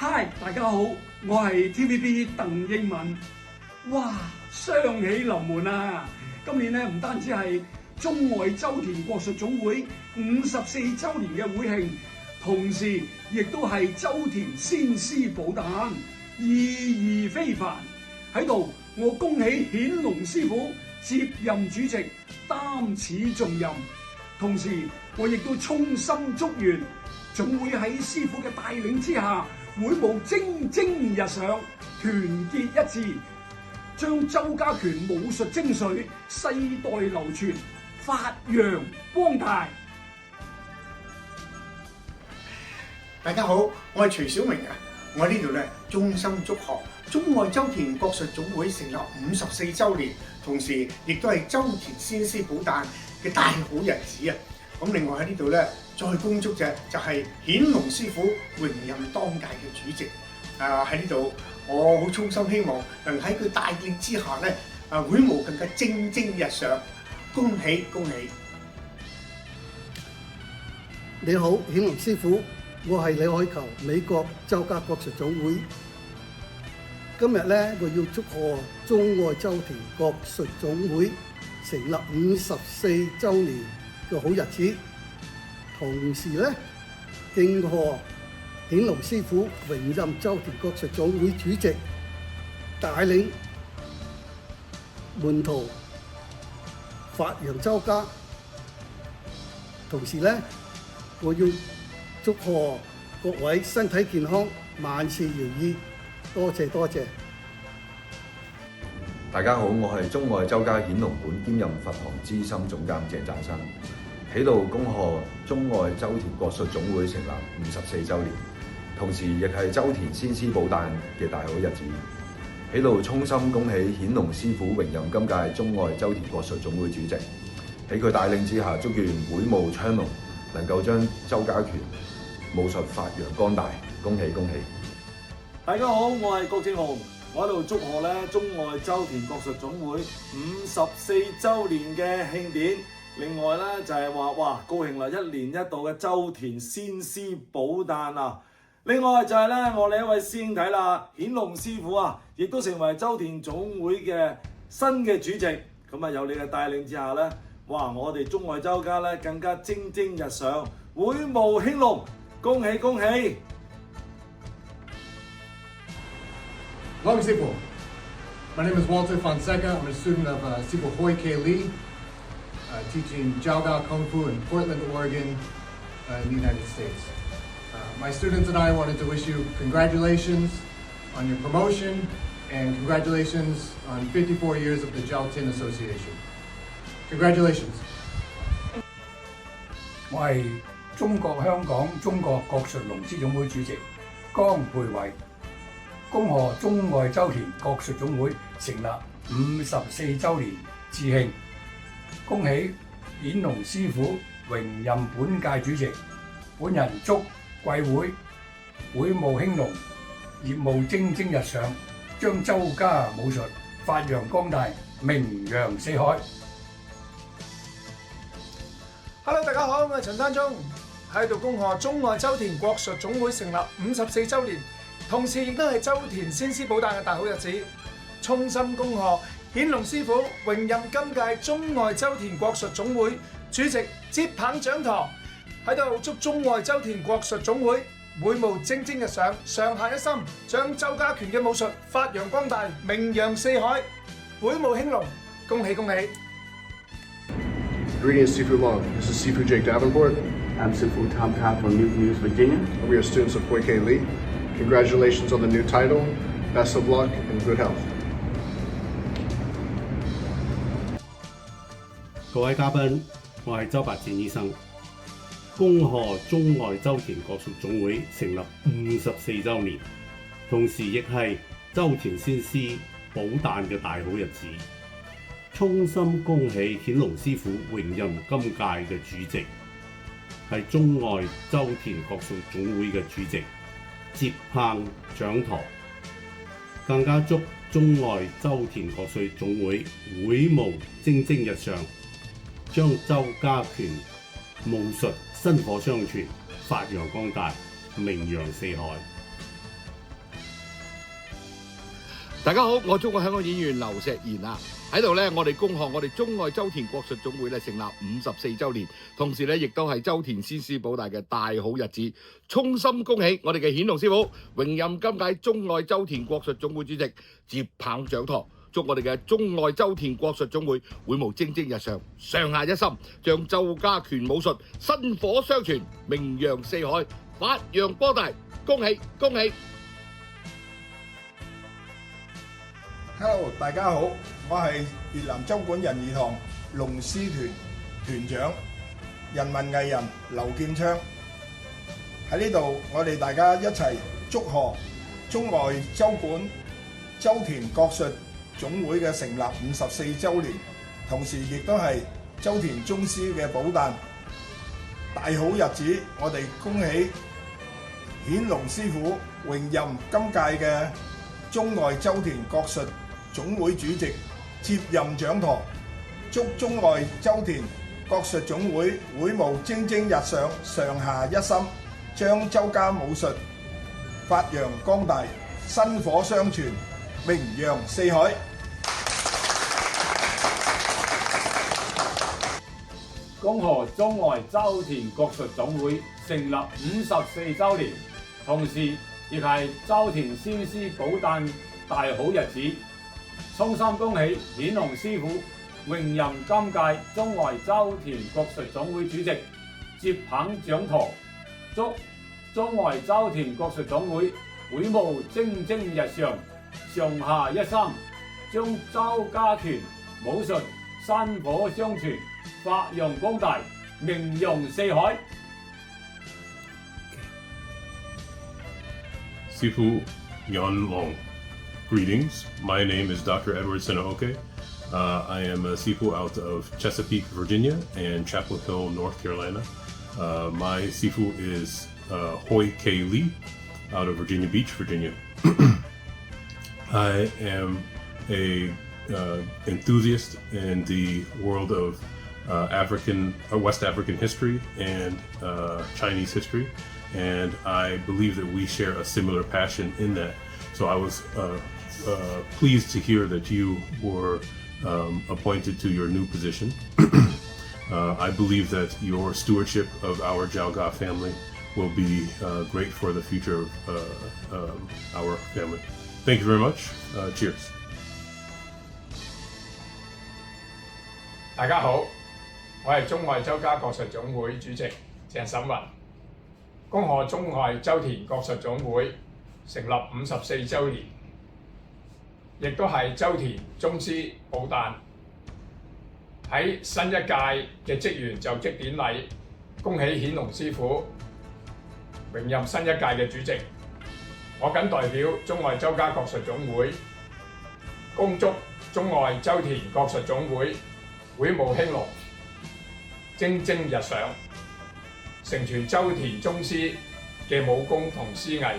嗨，大家好，我係 TVB 鄧英文。哇，雙喜臨門啊！今年咧唔單止係中外周田國術總會54週年嘅會慶，同時亦都係周田先師寶誕，意義非凡。喺度，我恭喜顯龍師傅接任主席，擔此重任。同時，我亦都衷心祝願總會喺師傅嘅帶領之下，會務蒸蒸日上，團結一致，將周家拳武術精髓世代流傳，發揚光大。大家好，我係徐小明啊！我呢度咧衷心祝賀中外周田國術總會成立54週年，同時亦都係周田先師寶誕嘅大好日子啊！咁另外喺呢度咧，再恭祝嘅就係顯龍師傅榮任當屆嘅主席。喺呢度，我好衷心希望能喺佢帶領之下咧，會務更加蒸蒸日上。恭喜恭喜！你好，顯龍師傅，我係李海球，美國周家國術總會。今日咧，我要祝賀中外周田國術總會成立54週年嘅好日子，同時咧敬賀顯龍師傅榮任周田國術總會主席，帶領門徒發揚周家。同時咧，我要祝賀各位身體健康，萬事如意。多謝多謝。大家好，我係中外周家顯龍館兼任佛堂資深總監鄭贊生，喺度恭賀中外周田國術總會成立54週年，同時亦係周田先師寶誕嘅大好日子。喺度衷心恭喜顯龍師傅榮任今屆中外周田國術總會主席，喺佢帶領之下，祝願會務昌隆，能夠將周家拳武術發揚光大。恭喜恭喜！大家好，我係郭正雄，我喺度祝賀咧中外周田國術總會54週年嘅慶典。另外咧就係話哇高興啦，一年一度嘅周田先師寶誕啊！另外就係咧我哋一位師兄弟啦，顯龍師傅啊，亦都成為周田總會嘅新嘅主席。咁啊有你嘅帶領之下咧，哇我哋中外周家咧更加蒸蒸日上，會務興隆，恭喜恭喜！Long Sifu. My name is Walter Fonseca. I'm a student of Sifu Hoi K. Lee, teaching Jiaogao Kung Fu in Portland, Oregon, in the United States. My students and I wanted to wish you congratulations on your promotion and congratulations on 54 years of the Jiao Tin Association. Congratulations. 我係中國香港中國國術龍獅總會主席江培偉，恭賀中外周田國術總會成立54週年致慶，恭喜顯龍師傅榮任本屆主席。本人祝貴會務興隆，業務蒸蒸日上，將周家武術發揚光大，名揚四海。Hello， 大家好，我係陳山中，喺度恭賀中外周田國術總會成立54週年，同時亦都係周田先師寶誕嘅大好日子，衷心恭賀顯龍師傅榮任今屆中外周田國術總會主席，接棒掌舵，喺度祝中外周田國術總會會務蒸蒸日上，上下一心，將周家拳嘅武術發揚光大，名揚四海，會務興隆，恭喜恭喜！ Greetings, Sifu Long. This is Sifu Jake Davenport. I'm Sifu Tom Cobb from Newton News, Virginia. And we are students of Hoi K. Lee. Congratulations on the new title. Best of luck and good health. 各位嘉賓，我係周伯健醫生，恭賀中外周田國術總會成立54週年，同時亦係周田先師寶誕嘅大好日子。衷心恭喜顯龍師傅榮任今屆嘅主席，係中外周田國術總會嘅主席，接棒掌舵，更加祝中外周田國術總會會務蒸蒸日上，將周家拳武術薪火相傳，發揚光大，名揚四海。大家好，我中國香港演員劉石賢啊，喺度咧，我哋恭賀我哋中外周田國術總會咧成立54週年，同時咧亦都係周田先師寶誕嘅大好日子，衷心恭喜我哋嘅顯龍師傅榮任今屆中外周田國術總會主席，接棒掌舵，祝我哋嘅中外周田國術總會會務蒸蒸日上，上下一心，將周家拳武術薪火相傳，名揚四海，發揚光大，恭喜恭喜！ Hello， 大家好，我係越南州館仁義堂龍獅團團長、人民藝人劉建昌。喺呢度，我哋大家一齊祝賀中外州館周田國術總會嘅成立54週年，同時亦都係周田宗師嘅寶誕，大好日子。我哋恭喜顯龍師傅榮任今屆嘅中外周田國術總會主席，接任掌舵，祝中外周田國術總會會務蒸蒸日上，上下一心，將周家武術發揚光大，薪火相傳，名揚四海。恭賀中外周田國術總會成立54週年，同時亦係周田先師寶誕大好日子。 衷心恭喜顯龍師傅榮任今屆中外周田國術總會主席，接棒掌舵，祝中外周田國術總會會務蒸蒸日上，上下一心，將周家拳武術薪火相傳，發揚光大，名揚四海。師傅Yan Long. Greetings, my name is Dr. Edward Sinaoke. I am a Sifu out of Chesapeake, Virginia and Chapel Hill, North Carolina. My Sifu is Hoi K. Lee out of Virginia Beach, Virginia. I am a enthusiast in the world of West African history and Chinese history, and I believe that we share a similar passion in that. So I was pleased to hear that you were appointed to your new position. I believe that your stewardship of our Jiaoga family will be great for the future of our family. Thank you very much. Cheers. 大家好，我係中外周家國術總會主席鄭沈雲，恭賀中外周田國術總會成立54週年，亦都係周田宗師寶誕。喺新一屆嘅職員就職典禮，恭喜顯龍師傅榮任新一屆嘅主席。我謹代表中外周家國術總會，恭祝中外周田國術總會會務興隆，蒸蒸日上，承傳周田宗師嘅武功同師藝，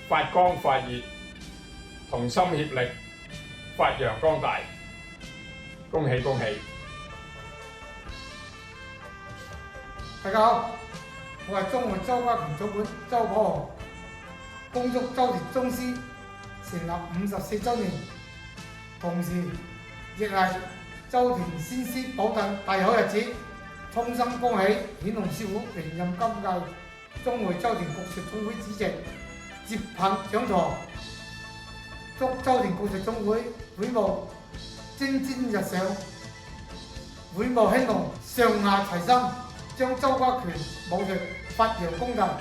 發光發熱，同心協力，發揚光大。恭喜恭喜！大家好，我係中外周家拳總館周寶豪，恭祝周田宗師成立54週年，同時亦係周田先師寶誕大好日子，衷心恭喜顯龍師傅榮任今屆中外周田國術總會主席，接棒掌舵，祝周田國術總會會務蒸蒸日上，會務興隆，上下齊心，將周家拳武術發揚光大。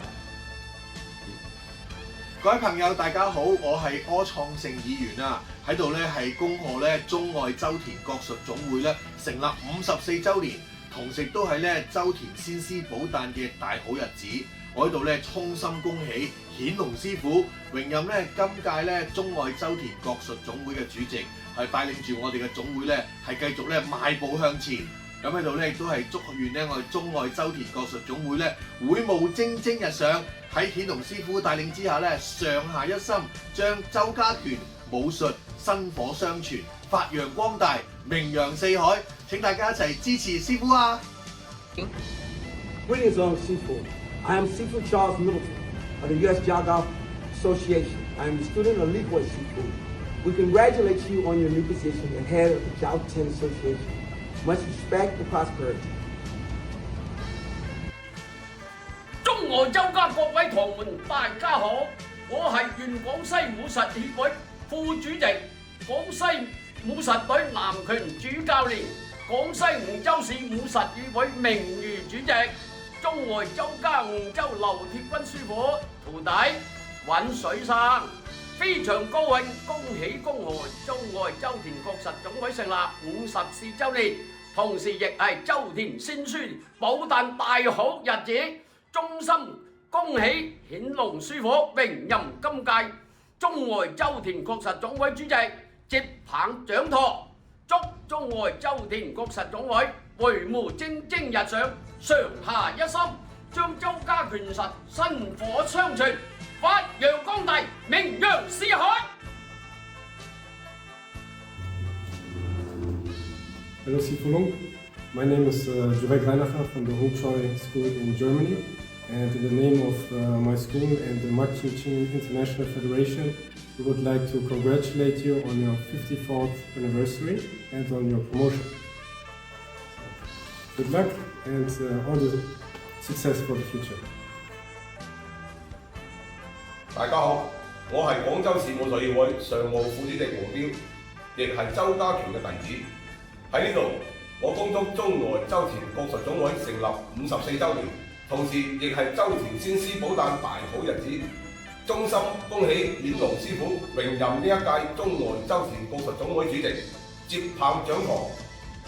各位朋友，大家好，我係柯創盛議員啊，喺度咧係恭賀咧中外周田國術總會咧成立54週年，同時都係咧周田先師寶誕嘅大好日子。我喺度咧衷心恭喜顯龍師傅榮任咧今屆咧中外周田國術總會嘅主席，係帶領住我哋嘅總會咧係繼續咧邁步向前。咁喺度咧亦都係祝願咧我哋中外周田國術總會咧會務蒸蒸日上，喺顯龍師傅帶領之下咧上下一心，將周家拳武術薪火相傳，發揚光大，名揚四海。請大家一齊支持師傅啊！ Greetings, Sifu. I am Sifu Charles Middleton of the U.S. Jiaogao Association. I'm a student of Li Kuan Sifu. We congratulate you on your new position as head of the Jiao Tin Association. Much respect and prosperity. 中外周家各位堂們，大家好，我係原廣西武術協會副主席、廣西武術隊南拳主教練、廣西梧州市武術協會名譽主席、中外周家梧州劉鐵軍師傅徒弟尹水生，非常高興，恭喜恭賀中外周田國術總會成立54週年，同時亦係周田先書寶誕大好日子。衷心恭喜顯龍師傅榮任今屆中外周田國術總會主席，接棒掌舵，祝中外周田國術總會會務蒸蒸日上，上下一心，將周家拳術薪火相傳，發揚光大，名揚四海。Hello, Sifu Long. My name is Jurek Reinacher from the Hochschule School in Germany. And in the name of my school and the Martin Ching International Federation, we would like to congratulate you on your 54th anniversary and on your promotion. Good luck and all the success for the future. 大家好，我係廣州市武術協會常務副主席黃彪，亦係周家拳嘅弟子。喺呢度，我恭祝中外周田國術總會成立54週年。同時亦係周田先師寶誕大好日子，衷心恭喜顯龍師傅榮任呢一屆中外周田國術總會主席，接棒掌舵，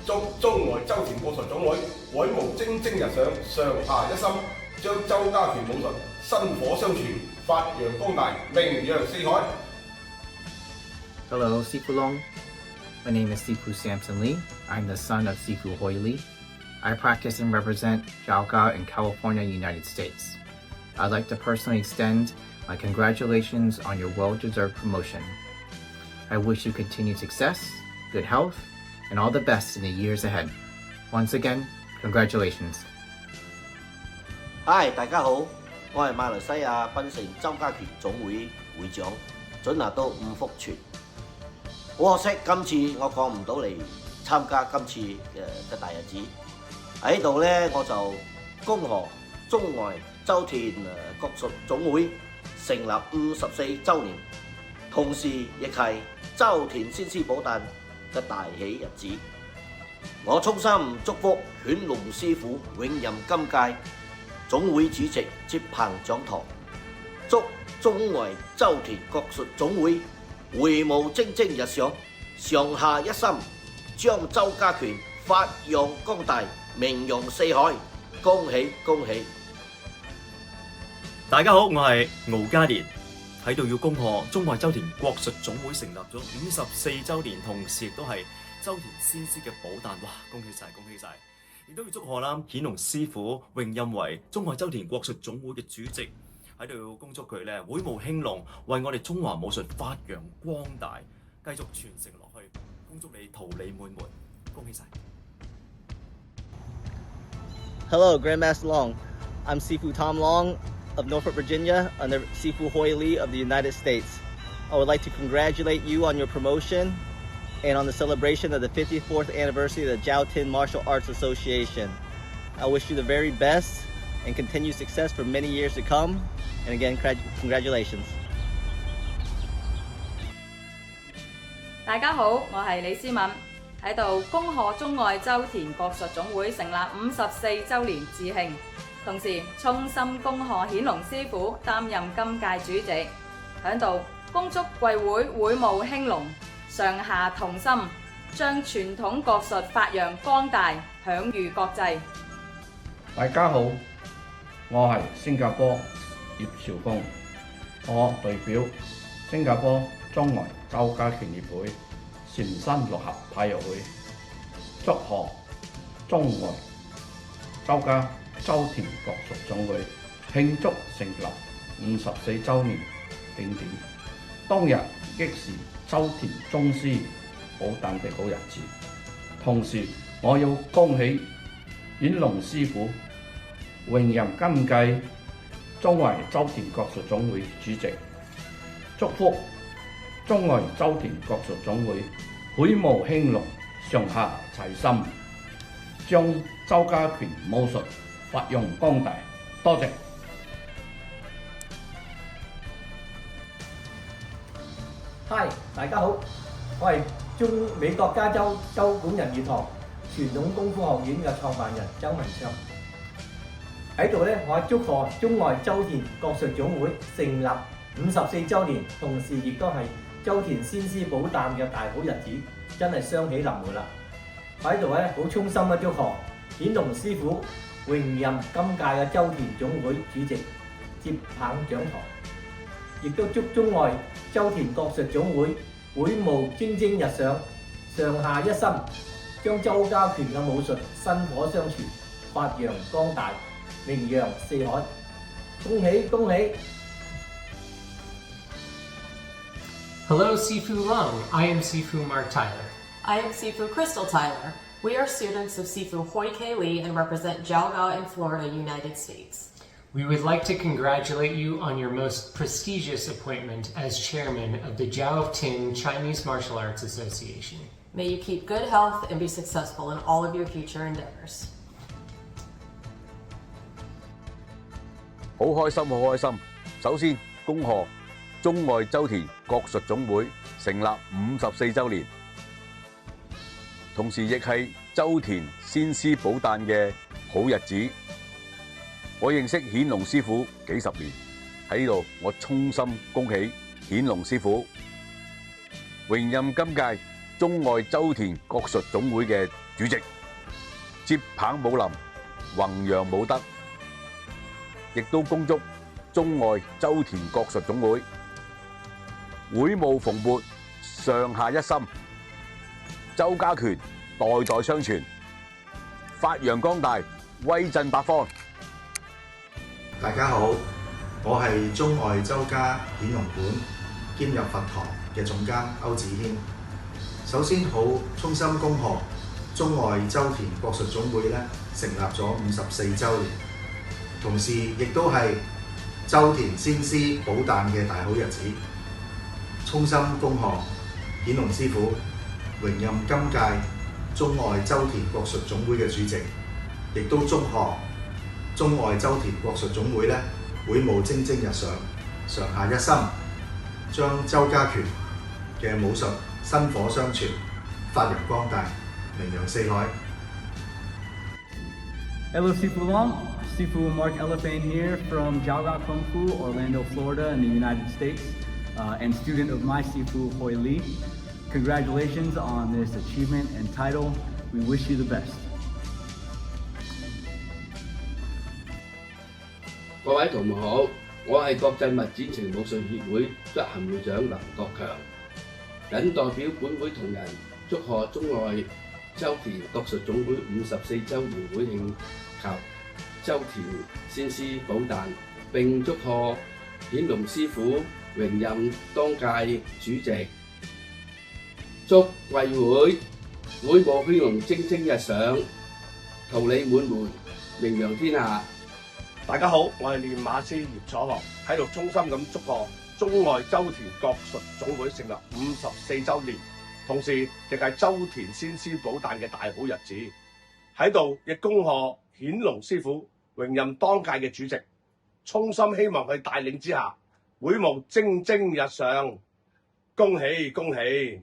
祝中外周田國術總會會務蒸蒸日上，上下一心，將周家拳武術薪火相傳，發揚光大，名揚四海。Hello, Sifu Long. My name is Sifu Samson Lee. I'm the son of Sifu Hoi Lee. I practice and represent Jiaogao in California, United States. I'd like to personally extend my congratulations on your well-deserved promotion. I wish you continued success, good health, and all the best in the years ahead. Once again, congratulations. Hi, 大家好，我係馬來西亞檳城周家拳總會會長準拿督伍福全。好可惜，今次我過唔到嚟參加今次嘅大日子。喺度咧，我就恭賀中外周田國術總會成立54週年，同時亦係周田先師寶誕嘅大喜日子。我衷心祝福犬龍師傅永任今屆總會主席，接棒掌舵，祝中外周田國術總會會務蒸蒸日上，上下一心，將周家拳發揚光大，名揚四海，恭喜恭喜！大家好，我係敖嘉年，喺度要恭賀中外周田國術總會成立咗54週年，同時亦都係周田先師嘅寶誕，哇！恭喜晒，恭喜晒！亦都要祝賀啦，顯龍師傅榮任為中外周田國術總會嘅主席，喺度要恭祝佢咧會務興隆，為我哋中華武術發揚光大，繼續傳承落去，恭祝你桃李滿門，恭喜晒！ Hello, Grandmaster Long. I'm Sifu Tom Long of Norfolk, Virginia, under Sifu Hoi Lee of the United States. I would like to congratulate you on your promotion and on the celebration of the 54th anniversary of the Jiao Tin Martial Arts Association. I wish you the very best and continued success for many years to come. And again, congratulations. 大家好，我係李思敏。喺度恭賀中外周田國術總會成立54週年致慶，同時衷心恭賀顯龍師傅擔任今屆主席，喺度恭祝貴會會務興隆，上下同心，將傳統國術發揚光大，享譽國際。大家好，我係新加坡葉兆峰，我代表新加坡中外周家拳協會全新六合體育會，祝賀中外周家周田國術總會慶祝成立54週年慶典。當日亦是周田宗師寶誕的好日子，同時我要恭喜顯龍師傅榮任今屆中外周田國術總會主席，祝福中外周田國術總會會務興隆，上下齊心，將周家拳武術發揚光大。多謝。Hi， 大家好，我係美國加州州館仁義堂傳統功夫學院嘅創辦人周文昌。喺度咧，我祝賀中外周田國術總會成立54週年，同時亦都係周田先師寶誕嘅大好日子，真係雙喜臨門啦！我喺度咧好衷心嘅祝賀顯龍師傅榮任今屆嘅周田總會主席，接棒掌舵。亦都祝中外周田國術總會會務蒸蒸日上，上下一心，將周家拳嘅武術薪火相傳，發揚光大，名揚四海。恭喜恭喜 Hello, Sifu Long. I am Sifu Mark Tyler. I am Sifu Crystal Tyler. We are students of Sifu Hoi K. Lee and represent Jalgaon in Florida, United States. We would like to congratulate you on your most prestigious appointment as chairman of the Jiao Tin Chinese Martial Arts Association. May you keep good health and be successful in all of your future endeavors. 好開心，好開心！首先，恭賀中外周田國術總會成立54週年，同時亦係周田先師寶誕嘅好日子。我認識顯龍師傅幾十年，喺呢度我衷心恭喜顯龍師傅榮任今屆中外周田國術總會嘅主席，接棒武林，弘揚武德，亦都恭祝中外周田國術總會會務蓬勃，上下一心，周家拳代代相傳，發揚光大，威震八方。大家好，我係中外周家顯龍館兼入佛堂嘅總監歐子軒。首先好衷心恭賀中外周田國術總會咧成立咗54週年，同時亦都係周田先師寶誕嘅大好日子。衷心恭賀顯龍師傅榮任今屆中外周田國術總會嘅主席，亦都祝賀中外周田國術總會咧會務蒸蒸日上，上下一心，將周家拳嘅武術薪火相傳，發揚光大，名揚四海。Hello, Sifu Long. Sifu Mark Elephant here from Jalgaon Kung Fu, Orlando, Florida, in the United States, and student of my Sifu Hoi Lee. Congratulations on this achievement and title. We wish you the best. 各位同學好，我係國際物展情武術協會執行會長林國強，謹代表本會同仁祝賀中外周田國術總會54週年會慶及周田先師寶誕，並祝賀顯龍師傅榮任當屆主席，祝貴會務興隆，蒸蒸日上，桃李滿門，名揚天下。大家好，我係練馬師葉楚學，喺度衷心咁祝賀中外周田國術總會成立54週年，同時亦係周田先師寶誕嘅大好日子。喺度亦恭賀顯龍師傅榮任當屆嘅主席，衷心希望佢帶領之下，會務蒸蒸日上，恭喜恭喜！